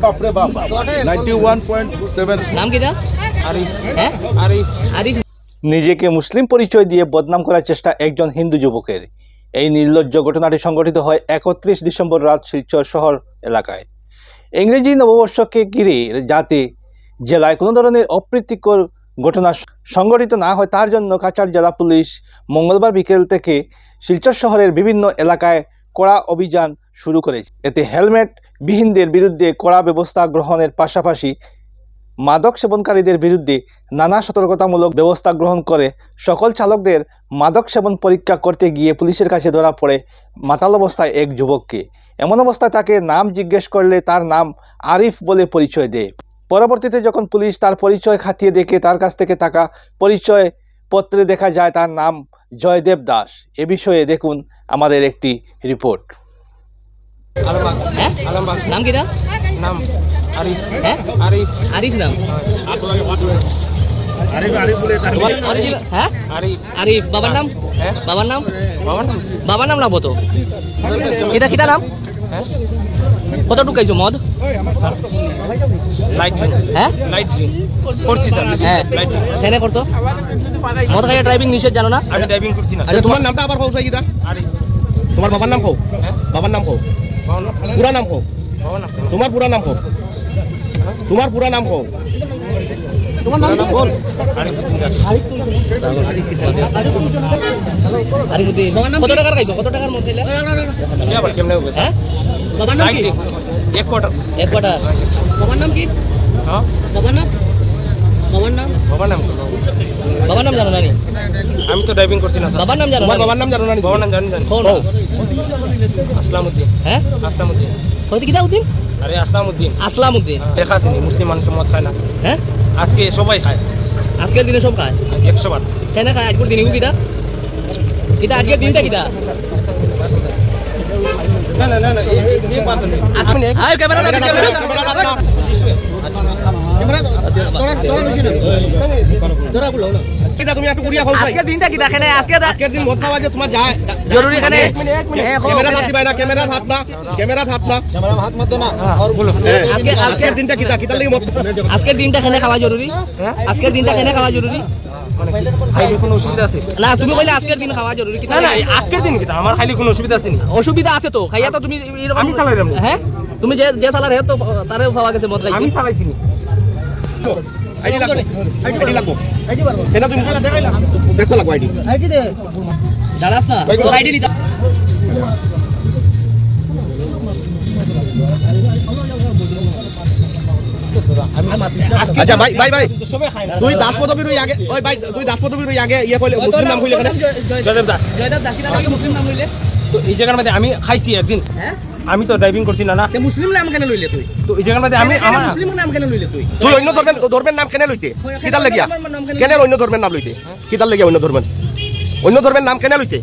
বাপরে বাপ 91.7 নাম কিটা আরিফ হ্যাঁ আরিফ আরিফ নিজেকে মুসলিম পরিচয় দিয়ে বদনাম করার চেষ্টা একজন হিন্দু যুবকের। এই নির্লজ্জ ঘটনাটি সংঘটিত হয় 31 ডিসেম্বর রাত শিলচর শহর এলাকায়। ইংরেজি নববর্ষকে ঘিরে যাতে জেলায় কোনো ধরনের অপ্রীতিকর ঘটনা সংঘটিত না হয় তার জন্য কাছাড় জেলা পুলিশ মঙ্গলবার বিকেল থেকে শিলচর শহরের বিভিন্ন এলাকায় কড়া অভিযান শুরু করেছে। এতে হেলমেট বিহীনদের বিরুদ্ধে কড়া ব্যবস্থা গ্রহণের পাশাপাশি মাদক সেবনকারীদের বিরুদ্ধে নানা সতর্কতামূলক ব্যবস্থা গ্রহণ করে সকল চালকদের মাদক সেবন পরীক্ষা করতে গিয়ে পুলিশের কাছে ধরা পড়ে মাতাল অবস্থায় এক যুবককে। এমন অবস্থায় তাকে নাম জিজ্ঞেস করলে তার নাম আরিফ বলে পরিচয় দেয়। পরবর্তীতে যখন পুলিশ তার পরিচয় খাতিয়ে দেখে তার কাছ থেকে টাকা পরিচয় পত্রে দেখা যায় তার নাম জয়দেব দাস। এ বিষয়ে দেখুন আমাদের একটি রিপোর্ট। আলমবাগ নাম কিটা নাম আরিফ হ্যাঁ আরিফ আরিফ নাম হ্যাঁ আরিফ আরিফ বাবার নাম হ্যাঁ বাবার নাম বাবার নাম বাবার নাম লাগবো তো কিটা কিটা নাম হ্যাঁ কত ঢুকাইছো মদ লাইট হ্যাঁ লাইট করছি স্যার হ্যাঁ লাইট কেন করছো মদ খাইয়ে ড্রাইভিং নিষেধ জানো না আমি ড্রাইভিং করছি না আচ্ছা তোমার নামটা আবার কও সাইদা আরিফ তোমার বাবার নাম কও হ্যাঁ বাবার নাম কও বাবার নাম পুরা নাম কও বাবার নাম তোমার পুরা নাম কও তোমার পুরা নাম কও তোমার নাম বল আরিফুদ্দিন দাস আরিফুদ্দিন কত টাকার খাইছো কত টাকার মদ খাইলে কি আবার কেমনে হবে হ্যাঁ বাবার নাম কি এক কোয়ার্টার এক কটা বাবার নাম কি হ্যাঁ বাবার নাম বাবার নাম বাবার নাম বাবার নাম জানো না নি আমি তো ড্রাইভিং করছি না স্যার বাবার নাম জানো তোমার না বাবার নাম জানো না বাবার নাম জানি জানি কোন আসলামউদ্দিন হ্যাঁ আসলামউদ্দিন কইতে কিটা উদ্দিন আরে আসলামউদ্দিন আসলামউদ্দিন দেখা আছে মুসলিম মানুষ মদ খায় না হ্যাঁ আজকে সবাই খায় আজকের দিনে সব খায় 100 বার কেন খায় আজকের দিনে কিটা কিটা আজকের দিনটা কিটা না না না না এই বাত নেই আজকে আয় ক্যামেরা দাও ক্যামেরা দাও কিটা তুমি একটু কুড়িয়া কও সাই আজকের দিনটা কিটা কেন আজকের দিন মদ খাওয়া যে তোমার যায় জরুরি এখানে ক্যামেরা হাত দিবা না ক্যামেরা হাত না ক্যামেরা হাত না ক্যামেরা হাত মত না আর বলো আজকের দিনটা কিটা কিটা লাগি মদ আজকের দিনটা কেন খাওয়া জরুরি আজকের দিনটা কেন খাওয়া জরুরি খাইলে কোনো অসুবিধা আছে না তুমি কইলে আজকের দিন খাওয়া জরুরি না না আজকের দিন কি আমার খাইলে কোনো অসুবিধা আছে না অসুবিধা আছে তো খাইয়া তো তুমি এরকম আমি চালাইলাম হ্যাঁ তুমি যে যে চালার হে তো তারেও খাওয়া গেছে মদ খাইছি আমি চালাইছি নি আইডি লাগবো আইডি লাগবো কেন তুমি দেখো লাগবো আইডি আইডি দে দাঁড়াস না আইডি লিতা আচ্ছা ভাই ভাই ভাই সবাই খায় না তুই দাস পদবীর আগে ওই ভাই তুই দাস পদবীর আগে ইয়া কইলে মুসলিম নাম কইলে কেন জয়দেব দাস জয়দাস দাসিনা লাগে মুসলিম নাম লইলে তো এই জায়গার মধ্যে আমি খাইছি একদিন হ্যাঁ আমি তো ড্রাইভিং করছি না না তে মুসলিম নাম কেন লইলে তুই তো এই জায়গার মধ্যে আমি আমার মুসলিম নাম কেন লইলে তুই তুই অন্য ধর্মের নাম কেন লইতে কিতার লাগিয়া কেন অন্য ধর্মের নাম লইতে কিতার লাগিয়া অন্য ধর্মের নাম কেন লইতে